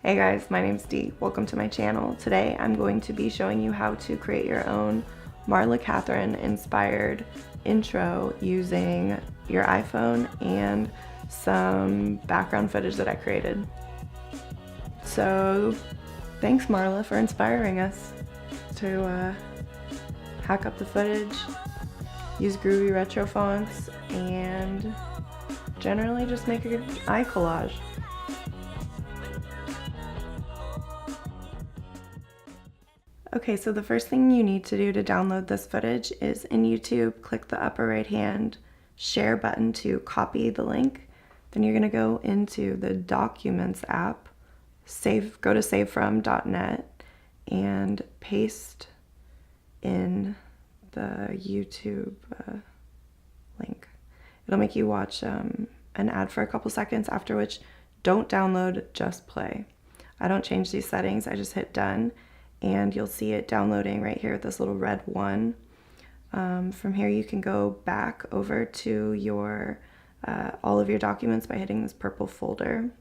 Hey guys, my name's Dee. Welcome to my channel. Today I'm going to be showing you how to create your own Marla Catherine inspired intro using your iPhone and some background footage that I created. So thanks Marla for inspiring us to hack up the footage, use groovy retro fonts, and generally just make a good eye collage. Okay, so the first thing you need to do to download this footage is in YouTube, click the upper right hand share button to copy the link. Then you're gonna go into the Documents app, go to savefrom.net and paste in the YouTube link. It'll make you watch an ad for a couple seconds, after which don't download, just play. I don't change these settings, I just hit done. And you'll see it downloading right here with this little red one. From here you can go back over to your all of your documents by hitting this purple folder.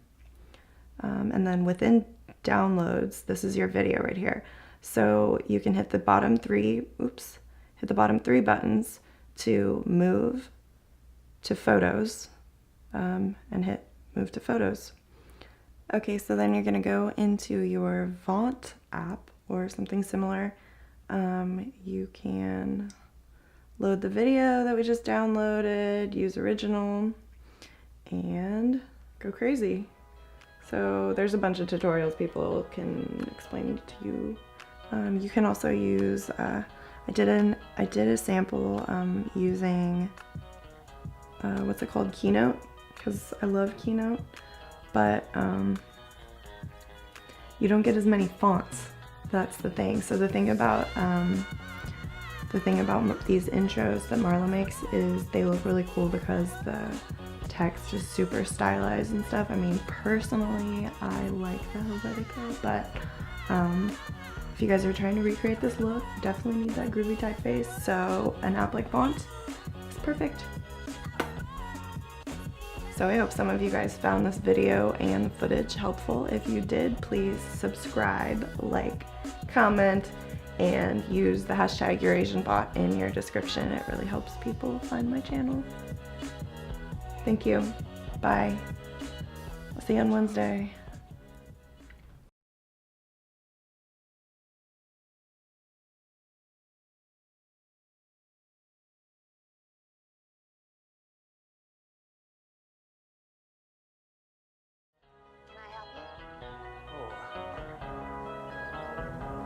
And then within downloads, this is your video right here. So you can hit the bottom three buttons to move to photos and hit move to photos. Okay, so then you're gonna go into your Vont app or something similar. You can load the video that we just downloaded, use original, and go crazy. So there's a bunch of tutorials people can explain to you. You can also use, I did a sample using, what's it called, Keynote, because I love Keynote, but you don't get as many fonts. That's the thing. So the thing about these intros that Marla makes is they look really cool because the text is super stylized and stuff. I mean, personally, I like the Helvetica, but if you guys are trying to recreate this look, you definitely need that groovy typeface. So an app like Vont is perfect. So I hope some of you guys found this video and footage helpful. If you did, please subscribe, like, comment, and use the hashtag YourAsianBot in your description. It really helps people find my channel. Thank you. Bye. I'll see you on Wednesday.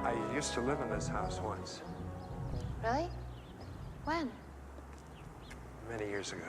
I used to live in this house once. Really? When? Many years ago.